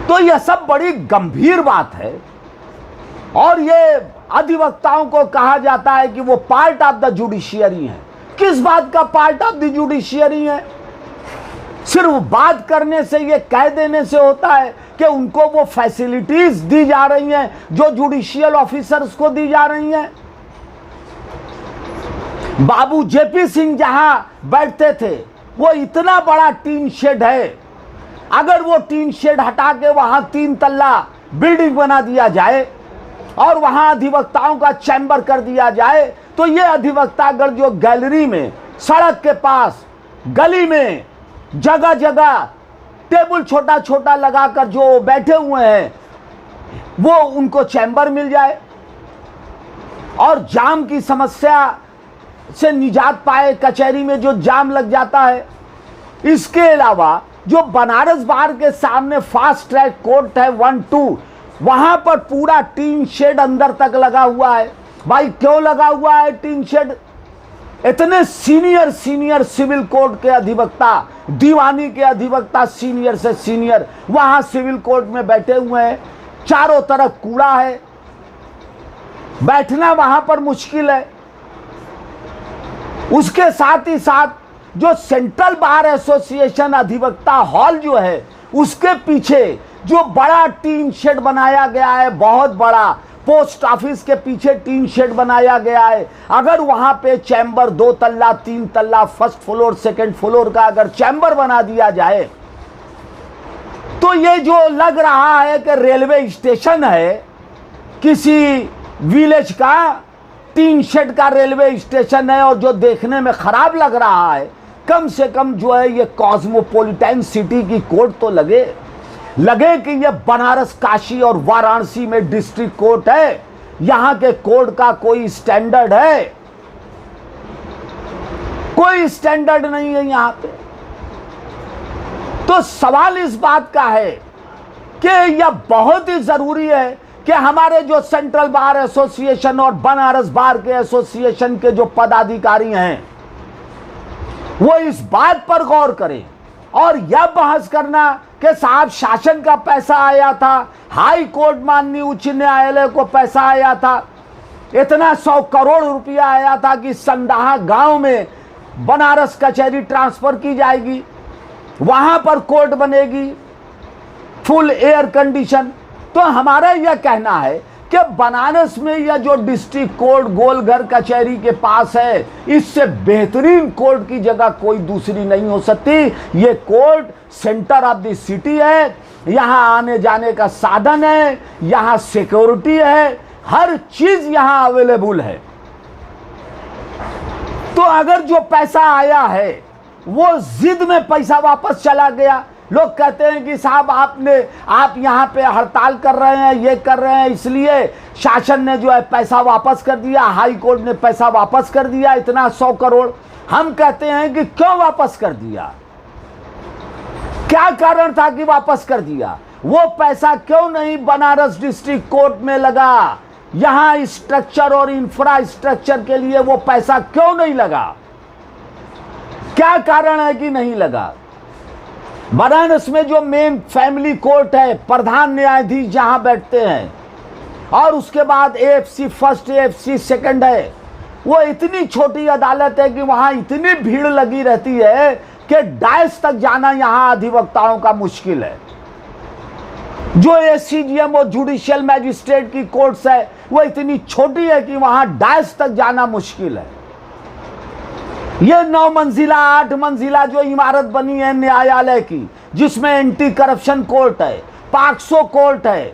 तो यह सब बड़ी गंभीर बात है। और ये अधिवक्ताओं को कहा जाता है कि वो पार्ट ऑफ द जुडिशियरी है। किस बात का पार्ट ऑफ द जुडिशियरी है? सिर्फ बात करने से, ये कह देने से होता है कि उनको वो फैसिलिटीज दी जा रही हैं जो जुडिशियल ऑफिसर्स को दी जा रही हैं। बाबू जेपी सिंह जहां बैठते थे वो इतना बड़ा टीन शेड है, अगर वो टीन शेड हटा के वहां 3 तल्ला बिल्डिंग बना दिया जाए और वहां अधिवक्ताओं का चैम्बर कर दिया जाए, तो ये अधिवक्तागण जो गैलरी में, सड़क के पास, गली में, जगह जगह टेबल छोटा छोटा लगाकर जो बैठे हुए हैं, वो उनको चैम्बर मिल जाए और जाम की समस्या से निजात पाए। कचहरी में जो जाम लग जाता है, इसके अलावा जो बनारस बार के सामने फास्ट ट्रैक कोर्ट है 1-2, वहां पर पूरा टीन शेड अंदर तक लगा हुआ है। भाई क्यों लगा हुआ है टीन शेड? इतने सीनियर सिविल कोर्ट के अधिवक्ता, दीवानी के अधिवक्ता सीनियर से सीनियर वहां सिविल कोर्ट में बैठे हुए हैं। चारों तरफ कूड़ा है, बैठना वहां पर मुश्किल है। उसके साथ ही साथ जो सेंट्रल बार एसोसिएशन अधिवक्ता हॉल जो है, उसके पीछे जो बड़ा टीन शेड बनाया गया है, बहुत बड़ा, पोस्ट ऑफिस के पीछे टीन शेड बनाया गया है। अगर वहां पे चैम्बर 2 तल्ला 3 तल्ला, फर्स्ट फ्लोर सेकंड फ्लोर का अगर चैम्बर बना दिया जाए, तो ये जो लग रहा है कि रेलवे स्टेशन है किसी विलेज का, टीन शेड का रेलवे स्टेशन है, और जो देखने में खराब लग रहा है, कम से कम जो है ये कॉस्मोपॉलिटन सिटी की कोर्ट तो लगे कि ये बनारस, काशी और वाराणसी में डिस्ट्रिक्ट कोर्ट है। यहां के कोर्ट का कोई स्टैंडर्ड है? कोई स्टैंडर्ड नहीं है यहां पे। तो सवाल इस बात का है कि यह बहुत ही जरूरी है कि हमारे जो सेंट्रल बार एसोसिएशन और बनारस बार के एसोसिएशन के जो पदाधिकारी हैं, वो इस बात पर गौर करें और यह बहस करना कि साहब शासन का पैसा आया था, हाई कोर्ट माननीय उच्च न्यायालय को पैसा आया था, इतना 100 करोड़ रुपया आया था कि संदाहा गांव में बनारस कचहरी ट्रांसफर की जाएगी, वहां पर कोर्ट बनेगी, फुल एयर कंडीशन। तो हमारा यह कहना है कि बनारस में यह जो डिस्ट्रिक्ट कोर्ट गोलघर कचहरी के पास है, इससे बेहतरीन कोर्ट की जगह कोई दूसरी नहीं हो सकती। ये court centre of the city है, यहां आने जाने का साधन है, यहां सिक्योरिटी है, हर चीज यहां अवेलेबल है। तो अगर जो पैसा आया है वो जिद में पैसा वापस चला गया, लोग कहते हैं कि साहब आप यहाँ पे हड़ताल कर रहे हैं, ये कर रहे हैं, इसलिए शासन ने जो है पैसा वापस कर दिया, हाई कोर्ट ने पैसा वापस कर दिया, इतना 100 करोड़। हम कहते हैं कि क्यों वापस कर दिया? क्या कारण था कि वापस कर दिया? वो पैसा क्यों नहीं बनारस डिस्ट्रिक्ट कोर्ट में लगा? यहां स्ट्रक्चर और इंफ्रास्ट्रक्चर के लिए वो पैसा क्यों नहीं लगा? क्या कारण है कि नहीं लगा? बनारस में जो मेन फैमिली कोर्ट है, प्रधान न्यायाधीश जहां बैठते हैं, और उसके बाद एएफसी फर्स्ट, एएफसी सेकंड है, वो इतनी छोटी अदालत है कि वहां इतनी भीड़ लगी रहती है कि डायस तक जाना यहां अधिवक्ताओं का मुश्किल है। जो एसीजीएम और जुडिशियल मैजिस्ट्रेट की कोर्ट्स है, वो इतनी छोटी है कि वहां डायस तक जाना मुश्किल है। ये 9 मंजिला 8 मंजिला जो इमारत बनी है न्यायालय की, जिसमें एंटी करप्शन कोर्ट है, पाक्सो कोर्ट है,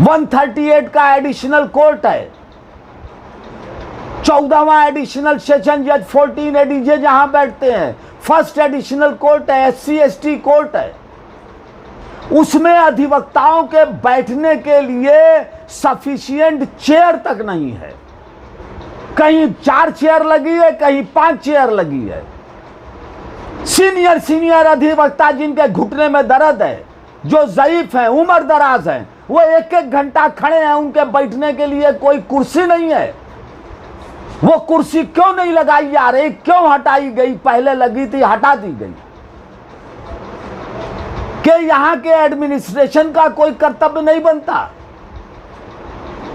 138 का एडिशनल कोर्ट है, 14वां एडिशनल सेशन जज 14 एडीजे जहां बैठते हैं, फर्स्ट एडिशनल कोर्ट है, SC ST कोर्ट है, उसमें अधिवक्ताओं के बैठने के लिए सफिशिएंट चेयर तक नहीं है। कहीं 4 चेयर लगी है, कहीं 5 चेयर लगी है। सीनियर अधिवक्ता जिनके घुटने में दर्द है, जो ज़ईफ हैं, उम्र दराज हैं, वो 1-1 घंटा खड़े हैं, उनके बैठने के लिए कोई कुर्सी नहीं है। वो कुर्सी क्यों नहीं लगाई जा रही? क्यों हटाई गई? पहले लगी थी, हटा दी गई। कि यहां के एडमिनिस्ट्रेशन का कोई कर्तव्य नहीं बनता,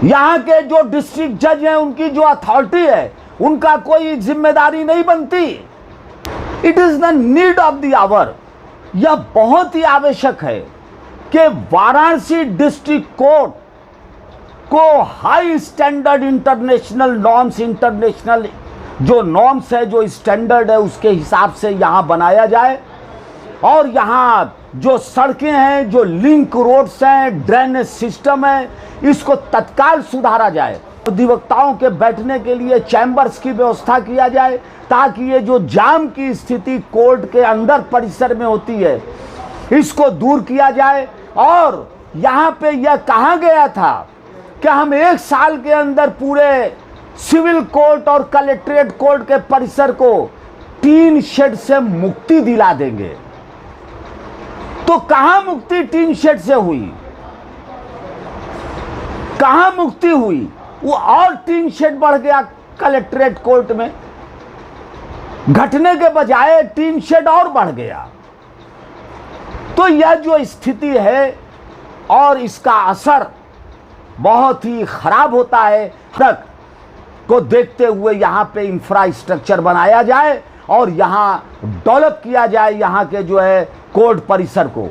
यहां के जो डिस्ट्रिक्ट जज हैं उनकी जो अथॉरिटी है उनका कोई जिम्मेदारी नहीं बनती। It is the need of the hour, यह बहुत ही आवश्यक है कि वाराणसी डिस्ट्रिक्ट कोर्ट को high standard international norms, international जो नॉर्म्स है, जो स्टैंडर्ड है, उसके हिसाब से यहां बनाया जाए। और यहां जो सड़कें हैं, जो लिंक रोड्स हैं, ड्रेनेज सिस्टम है, इसको तत्काल सुधारा जाए। अधिवक्ताओं के बैठने के लिए चैम्बर्स की व्यवस्था किया जाए, ताकि ये जो जाम की स्थिति कोर्ट के अंदर परिसर में होती है इसको दूर किया जाए। और यहाँ पे यह कहा गया था कि हम 1 साल के अंदर पूरे सिविल कोर्ट और कलेक्ट्रेट कोर्ट के परिसर को टीन शेड से मुक्ति दिला देंगे। तो कहां मुक्ति टीन शेड से हुई, कहां मुक्ति हुई? वो और टीन शेड बढ़ गया कलेक्ट्रेट कोर्ट में, घटने के बजाय टीन शेड और बढ़ गया। तो यह जो स्थिति है और इसका असर बहुत ही खराब होता है, तक को देखते हुए यहाँ पे इंफ्रास्ट्रक्चर बनाया जाए और यहाँ डेवलप किया जाए यहाँ के जो है कोर्ट परिसर को।